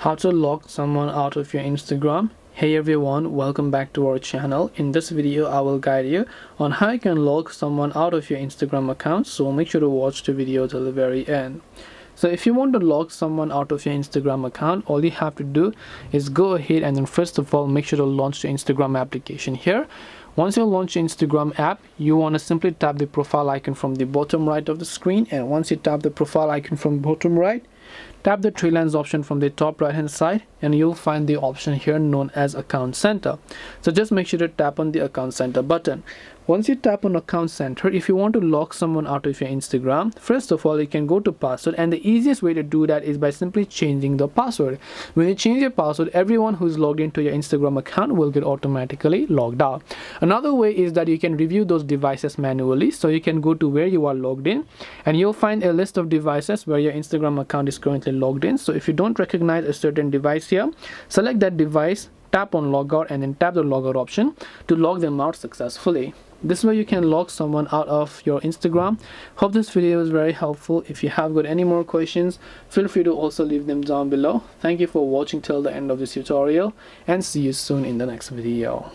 How to log someone out of your Instagram. Hey everyone, welcome back to our channel. In this video I will guide you on how you can log someone out of your Instagram account, so make sure to watch the video till the very end. So if you want to log someone out of your Instagram account, all you have to do is go ahead and then first of all make sure to launch the Instagram application here. Once you launch the Instagram app, you want to simply tap the profile icon from the bottom right of the screen, and once you tap the profile icon from bottom right, tap the three lines option from the top right hand side and you'll find the option here known as Account Center. So just make sure to tap on the Account Center button. Once you tap on Account Center, if you want to log someone out of your Instagram, first of all you can go to password, and the easiest way to do that is by simply changing the password. When you change your password, everyone who's logged into your Instagram account will get automatically logged out. Another way is that you can review those devices manually. So you can go to where you are logged in and you'll find a list of devices where your Instagram account is currently logged in. So if you don't recognize a certain device here, select that device, tap on Logout, and then tap the Logout option to log them out successfully. This way you can log someone out of your Instagram. Hope this video is very helpful. If you have got any more questions, feel free to also leave them down below. Thank you for watching till the end of this tutorial, and see you soon in the next video.